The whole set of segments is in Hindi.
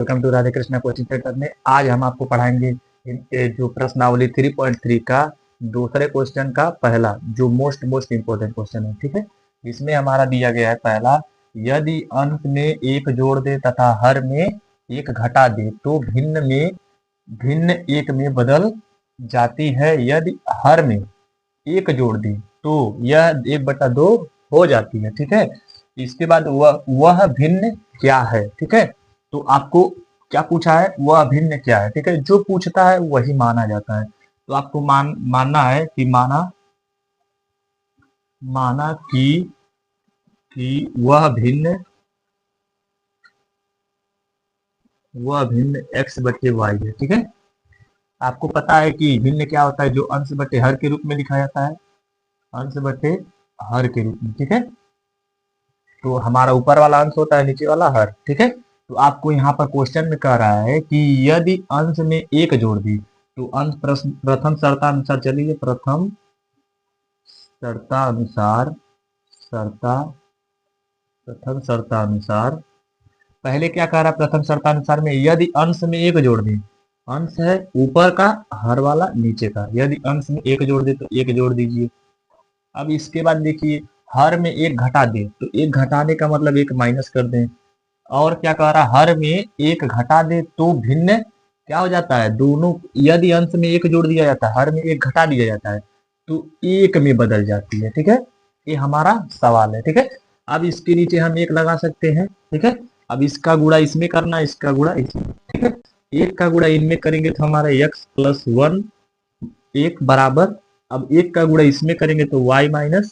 Welcome to Radhe Krishna coaching centre में। आज हम आपको पढ़ाएंगे जो प्रश्नावली 3.3 का दूसरे क्वेश्चन का पहला जो मोस्ट इंपोर्टेंट क्वेश्चन है। ठीक है, इसमें हमारा दिया गया है पहला, यदि अंश में एक जोड़ दे तथा हर में एक घटा दे तो भिन्न एक में बदल जाती है। यदि हर में एक जोड़ दे तो यह 1/2 हो जाती है। ठीक है, इसके बाद वह भिन्न क्या है। ठीक है, तो आपको क्या पूछा है, वह भिन्न क्या है। ठीक है, जो पूछता है वही माना जाता है। तो आपको मानना है कि माना कि वह भिन्न x बटे वाई है। ठीक है, आपको पता है कि भिन्न क्या होता है, जो अंश बटे हर के रूप में लिखा जाता है, अंश बटे हर के रूप में। ठीक है, तो हमारा ऊपर वाला अंश होता है, नीचे वाला हर। ठीक है, तो आपको यहाँ पर क्वेश्चन में कह रहा है कि यदि अंश में एक जोड़ दी तो अंश प्रथम शर्तानुसार, चलिए प्रथम शर्तानुसार पहले क्या कह रहा है, प्रथम शर्तानुसार में यदि अंश में एक जोड़ दे, अंश है ऊपर का, हर वाला नीचे का, यदि अंश में एक जोड़ दे तो एक जोड़ दीजिए। अब इसके बाद देखिए, हर में एक घटा दे तो एक घटाने का मतलब एक माइनस कर दें। और क्या कह रहा है, हर में एक घटा दे तो भिन्न क्या हो जाता है, दोनों, यदि अंश में एक जोड़ दिया जाता है, हर में एक घटा दिया जाता है तो एक में बदल जाती है। ठीक है, ये हमारा सवाल है। ठीक है, अब इसके नीचे हम एक लगा सकते हैं। ठीक है, अब इसका गुणा इसमें करना, इसका गुणा इसमें। ठीक है, एक का गुणा इनमें करेंगे तो हमारा x+1 एक बराबर, अब एक का गुणा इसमें करेंगे तो y-1।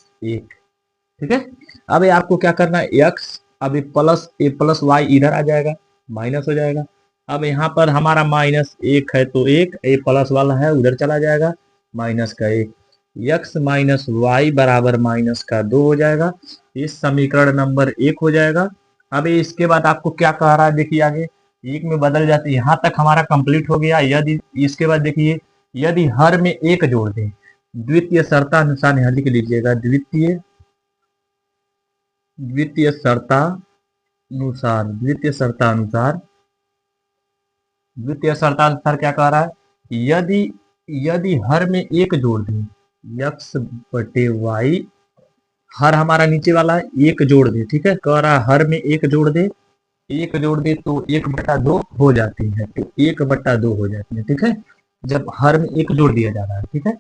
ठीक है, अब ये आपको क्या करना है, x, अब ए प्लस वाई इधर आ जाएगा, माइनस हो जाएगा। अब यहाँ पर हमारा -1 है तो एक, ए प्लस वाला है उधर चला जाएगा, -1, x-y बराबर -2 हो जाएगा। इस समीकरण नंबर 1 हो जाएगा। अब इसके बाद आपको क्या कह रहा है, देखिए आगे एक में बदल जाती है, यहाँ तक हमारा कंप्लीट हो गया। यदि इसके बाद देखिए, यदि हर में एक जोड़ दें, द्वितीय शर्तानुसार यहाँ लिख लीजिएगा, द्वितीय शर्तानुसार क्या कह रहा है, यदि हर में एक जोड़ दें, x बटे वाई, हर हमारा नीचे वाला है, एक जोड़ दे। ठीक है, कह रहा है हर में एक जोड़ दे तो 1/2 हो जाती है, तो 1/2 हो जाती है। ठीक है, जब हर में एक जोड़ दिया जा रहा है। ठीक है,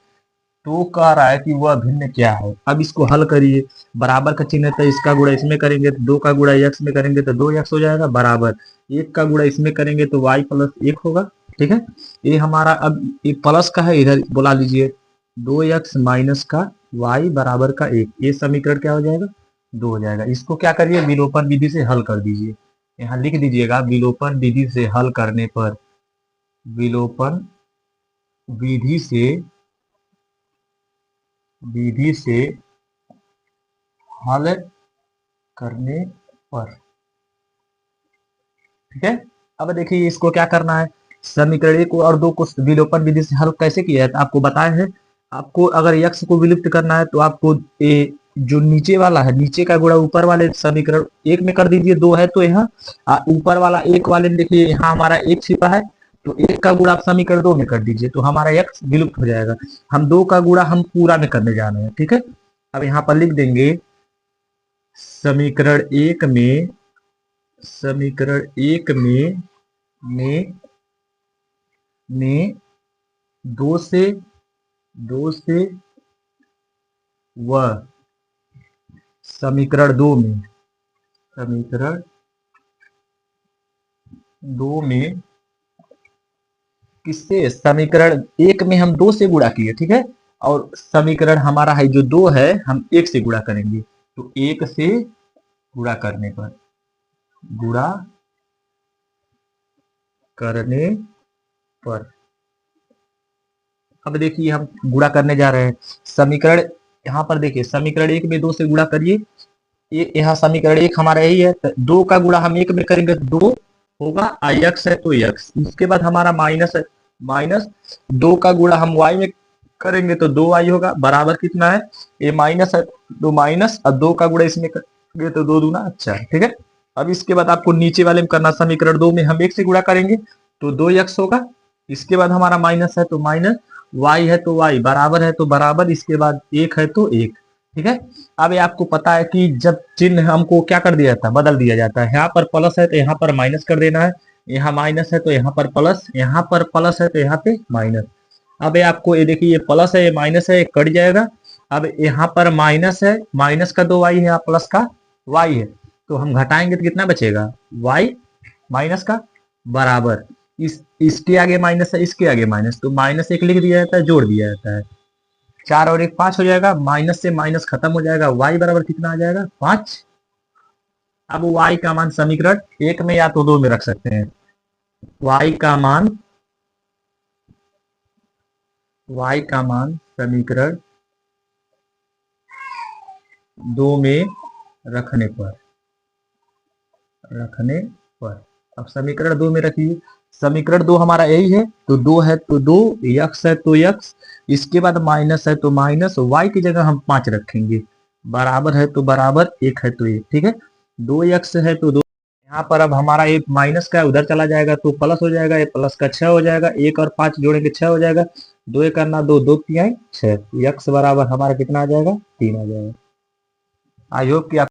तो कह रहा है कि वह भिन्न क्या है। अब इसको हल करिए, बराबर का चिन्ह है तो इसका गुणा इसमें करेंगे तो 2 का गुणा x में करेंगे तो 2x हो जाएगा, बराबर 1 का गुणा इसमें करेंगे तो y+1 होगा। ठीक है, ये हमारा, अब ये प्लस का है, इधर बुला लीजिए, 2x माइनस का y बराबर का 1, ये समीकरण क्या हो जाएगा, 2 हो जाएगा। इसको क्या करिए, विलोपन विधि से हल कर दीजिए। यहाँ लिख दीजिएगा, विलोपन विधि से हल करने पर, विलोपन विधि से हल करने पर। ठीक है, अब देखिए इसको क्या करना है, समीकरण 1 और 2 को विलोपन विधि से हल कैसे किया है तो आपको बताए हैं। आपको अगर x को विलुप्त करना है तो आपको जो नीचे वाला है, नीचे का गुणा ऊपर वाले समीकरण 1 में कर दीजिए, 2 है तो यहाँ ऊपर वाला 1 वाले में देखिए यहाँ हमारा 1 छिपा है, तो 1 का गुणा आप समीकरण 2 में कर दीजिए तो हमारा x विलुप्त हो जाएगा। हम 2 का गुणा हम पूरा में करने जा रहे हैं। ठीक है, अब यहाँ पर लिख देंगे, समीकरण 1 में 2 से व समीकरण 2 में किससे, समीकरण 1 में हम 2 से गुणा किए। ठीक है, और समीकरण हमारा है जो 2 है, हम 1 से गुणा करेंगे, तो 1 से गुणा करने पर अब देखिए हम गुणा करने जा रहे हैं। समीकरण यहाँ पर देखिए, समीकरण 1 में 2 से गुणा करिए, ये यहाँ समीकरण 1 हमारा यही है, तो 2 का गुणा हम 1 में करेंगे तो 2 होगा, x है तो x, इसके बाद हमारा माइनस है, माइनस 2 का गुणा हम y में करेंगे तो 2y होगा, बराबर कितना है, ये माइनस है तो माइनस, और 2 का गुणा इसमें करेंगे तो 2 दूना 4। ठीक है, अब इसके बाद आपको नीचे वाले में करना, समीकरण 2 में हम 1 से गुणा करेंगे तो 2x होगा। इसके बाद हमारा माइनस है तो माइनस, y है तो y, बराबर है तो बराबर, इसके बाद 1 है तो 1। ठीक है। अब ये आपको पता है कि जब चिन्ह हमको क्या कर दिया जाता है, बदल दिया जाता है। यहाँ पर प्लस है तो यहाँ पर माइनस कर देना है, यहाँ माइनस है तो यहाँ पर प्लस, यहाँ पर प्लस है तो यहाँ पे माइनस। अब ये आपको ये देखिए, ये प्लस है ये माइनस है, ये कट जाएगा। अब यहाँ पर माइनस है, माइनस का 2y है, यहाँ प्लस का y है, तो हम घटाएंगे तो कितना बचेगा, y माइनस का बराबर, इसके आगे माइनस है, इसके आगे माइनस, तो -1 लिख दिया जाता है, जोड़ दिया जाता है। 4 और 1 5 हो जाएगा, माइनस से माइनस खत्म हो जाएगा, y बराबर कितना आ जाएगा 5। अब y का मान समीकरण 1 में या तो 2 में रख सकते हैं। y का मान समीकरण 2 में रखने पर अब समीकरण 2 में रखिए। समीकरण 2 हमारा यही है, तो 2 है तो 2, x है तो x, इसके बाद माइनस है तो माइनस, y की जगह हम 5 रखेंगे, बराबर है तो बराबर, 1 है तो 1। ठीक है। 2x है तो 2, यहाँ पर अब हमारा एक माइनस का उधर चला जाएगा तो प्लस हो जाएगा, ये प्लस का 6 हो जाएगा, 1 और 5 जोड़ेंगे 6 हो जाएगा, 2 1 करना 2, 2 3 6, x बराबर हमारा कितना आ जाएगा 3 आ जाएगा। आई होप कि आप